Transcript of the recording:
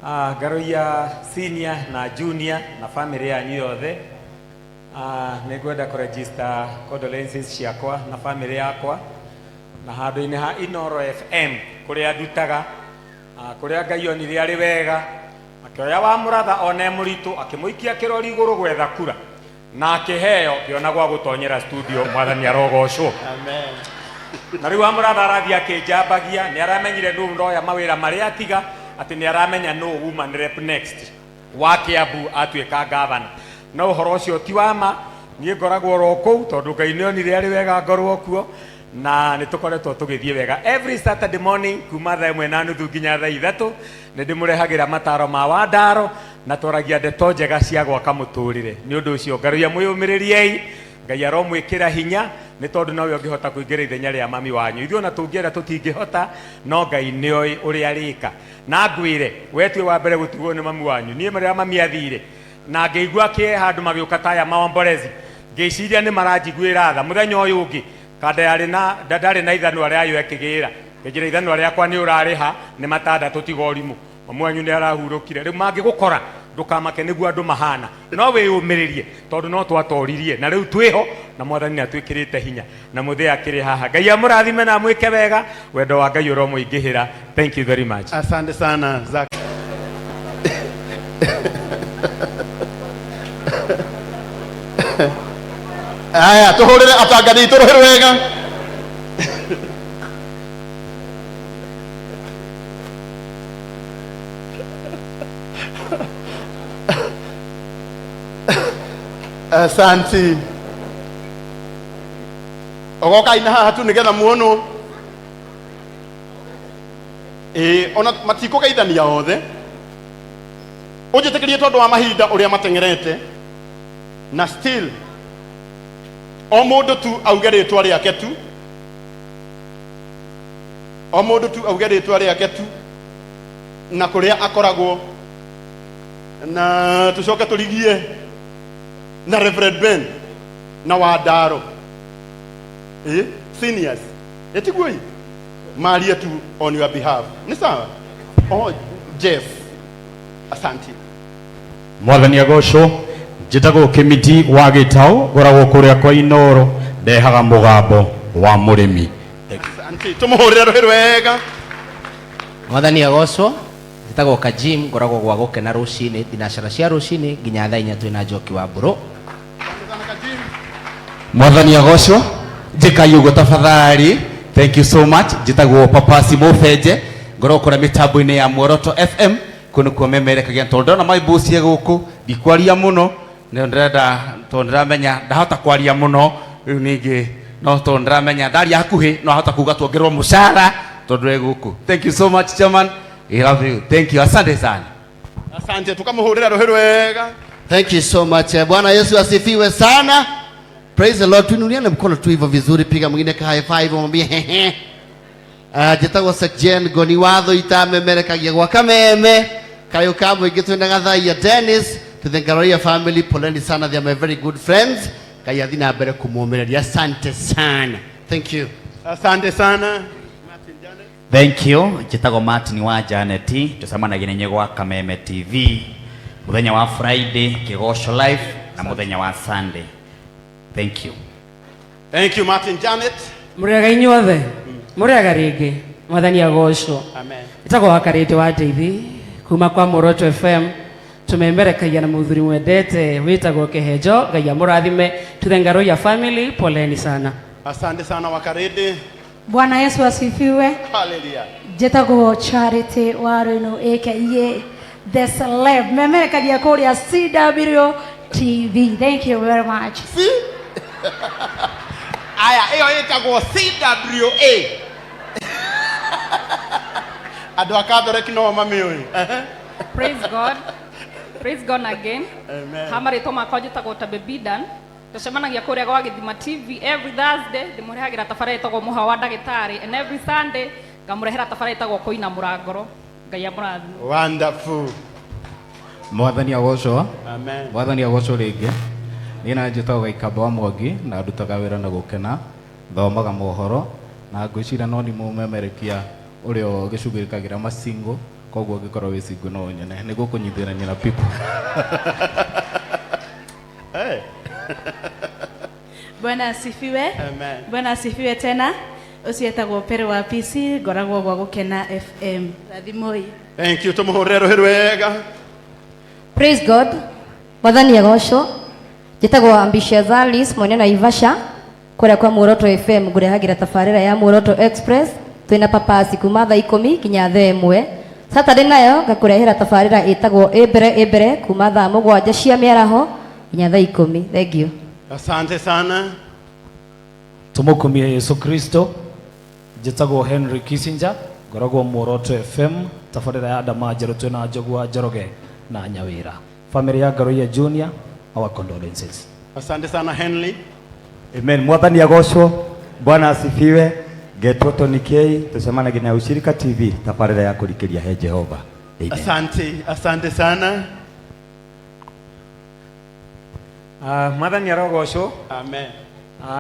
Garoia senior na junior na family yanyu yothe. Nĩngwenda kũregister condolences ciakwa na family yakwa na handũ-inĩ ha Inoro FM kũrĩa ndutaga, kũrĩa Ngai onire arĩ wega akĩoya wa mũratha one mũritũ akĩmũikia kĩrori igũrũ gwetha kura na akĩheo kĩona gwa gũtonyera studio. Mwathani arogocwo. Amen. Na rĩu wa mũratha arathi akĩnjambagia, nĩ aramenyire nũũ ndoya mawĩra marĩa atiga, atĩ nĩ aramenya nũũ woman rep next wa Kiambu atuĩka gavana. No ũhoro ũcio ti wa ma, niĩ ngoragwo ro kũu tondũ Ngai nĩ onire arĩ wega ngorwo kuo, na nĩ tũkoretwo tũgĩthiĩ wega. Every Saturday morning kuma thaa 1:30 nginya thaa 3 nĩ ndĩmũrehagĩra mataro ma Wandaro na twaragia ndeto njega cia gwaka mũtũrĩre. Nĩ ũndũ ũcio Ngaruia mwĩyũmĩrĩriei, Ngai aromwĩkĩra hinya, nĩ tondũ nowe ũngĩhota kũingĩra ithenya rĩa mami wanyu. Ithuĩ ona tũngĩenda tũtingĩhota, no Ngai nĩoĩ ũrĩa arĩka. Na ngwĩre we tue wa mbere gũtigwo nĩ mami wanyu. Niĩ marĩa mami athire na ngĩigua kĩeha andũ magĩũka taya maomborezi, ngĩciria nĩ maranjiguĩra tha. Mũthenya ũyũ ũngĩ kada ndarĩ na ithanwa rĩayo ekĩgĩra, ngĩnjĩra ithanwa rĩakwa nĩ ũrarĩha nĩ matandatũ tiga ũrimũ. Mami wanyu nĩ arahurũkire. Rĩu mangĩgũkora ndũkamake nĩguo andũ mahana, no wĩyũmĩrĩrie tondũ no twatoririe na rĩu twĩho na Mwathani nĩ atwĩkĩrĩte hinya na mũthĩ akĩrĩ haha. Ngai amũrathime na mwĩke wega, wendo wa Ngai ũromũingĩhĩra. Thank you very much. Asante sana Zak. Aya tuhurire atangani turuhire wega. Asante. Ogoka ina haha tu nigetha muono. Ona matiko geithania othe. Ũnjĩtĩkĩrie tondũ wa mahinda ũrĩa matengerete na still o mũndũ tu auge rĩtwa rĩake tu, o mũndũ tu auge rĩtwa rĩake tu na kũrĩa akoragwo, na tũcoke tũrigie na Reverend Ben na Wandaro seniors etiguoi maria tu on your behalf. Ni sawa? Oh Jeff, asante. Mwathani agocwo. Njĩtagwo Kimiti wa Gĩtaũ, ngoragwo kũrĩa kwa Inoro, ndehaga mũgambo wa mũrĩmi. Asante. Tũmũhũrĩre rũhĩ rwega. Mwathani agocwo. Njĩtagwo Kajim, ngoragwo gwa gũkena rũcinĩ, thinacara cia rũcinĩ nginya thaa 4 twĩna Njoki wa Mbũrũ. Mwathani agocwo. Njĩkai ũguo tafadhali. Thank you so much. Njĩtagwo Papasi Mũbenje, ngoragwo kũrĩa mĩtambo-inĩ ya Muoroto FM, kũnũ kuo memerekagia tondũ ndona maimbo cia gũkũ ndikwaria mũno, nĩ ndĩrenda tondũ ndĩramenya ndahota kwaria mũno, rĩu ningĩ no tondũ ndĩramenya ndaria hakuhĩ no hota kuga tuongererwo mũcara tondũ rĩ gũkũ. Thank you so much chairman. I love you. Thank you. Asante sana. Asante, tukamũhũrĩra rũhĩ rwega. Thank you so much. Bwana Yesu asifiwe sana. Praise the Lord. Tuinuliane mkono tu hivyo vizuri, piga mwingine ka high five, mwambie hehe. Njĩtagwo Sekjen Goni Watho itamemerekagia gwa Kameme. Kayo kamo igitwendaga thai ya Dennis to the Ngaruia family. Poleni sana, they are my very good friends. Ngai athi na mbere kumuomereria. Asante sana. Thank you. Asante sana. Thank you. Njĩtagwo Martin wa Janeti, tucemanagia na nyego wa Kameme TV muthenya wa Friday, Kĩgoco live na muthenya wa Sunday. Thank you. Thank you Martin Janet. Murega inyuothe. Murega rĩngĩ. Mwathani agocwo. Amen. Njĩtagwo Wakarĩte wa Ndeithi kuma kwa Muoroto FM. Tumemerekagia na mũthuri mwendete wĩtagwo Kĩhenjo. Ngai amũrathime. To the Ngaruia family, poleni sana. Asante sana Wakarĩte. Bwana Yesu asifiwe. Hallelujah. Njĩtagwo Charity Warino aka the celeb, memerekagia kũrĩa CW TV. Thank you very much. Aya, ĩyo ĩtagwo CWA. Andũ a Catholic no mamĩũĩ. Praise God. Praise God again. Amen. Hamarĩtwo makwa njĩtagwo Tabebidan. Tucemanagia kũrĩa gwa Gĩthima TV every Thursday. Ndĩmũrehagĩra tabarĩra ĩtagwo Mũha wa Ndagĩtarĩ, and every Sunday ngamũrehera tabarĩra ĩtagwo Kũina Mũrangoro. Ngai amũrathime. Wonderful. Mwathani agocwo. Amen. Mwathani agocwo rĩngĩ. Niĩ na njĩtagwo Gaikamba wa Mwangi na ndutaga wĩra na gũkena, thomaga mohoro na ngwĩciria no nĩ mũmemerekia ũrĩa gĩcugĩrĩkagĩra macingo koguo ngikorwo wi single no nyone niguo kunyithirania na people. Hey. Bwana asifiwe. Amen. Bwana asifiwe tena. Usietagwo Pere wa PC ngoragwo gwa gukena FM. Rathimoi. Thank you, tumuhurire ruhiru wega. Praise God. Mwathani agocwo. Njĩtagwo Ambitious Alice mwene Naivasha kũrĩa kwa Muoroto FM ngũrehagira tabarĩra ya Muoroto Express twĩna papasi kuma thaa 10 nginya thaa 1. Saturday nayo ngakũrehera tabarĩra ĩtagwo Ebere kuma thaa 7 cia mĩaraho nginya thaa 10. Thank you. Asante sana. Tumukumie Yesu Kristo. Njĩtagwo Henry Kissinger ngoragwo Muoroto FM tabarĩra ya Adama Njerũ twĩna Njogua Njoroge na Nyawĩra. Family ya Garoia Junior, our condolences. Asante sana Henry. Amen. Mwathani agocwo. Bwana asifiwe. Getwo Tony K tusemanagia na Ushirika TV tabarĩra ya kũrikĩria he Jehova. Amen. Asante sana. Mwathani arogocwo. Amen.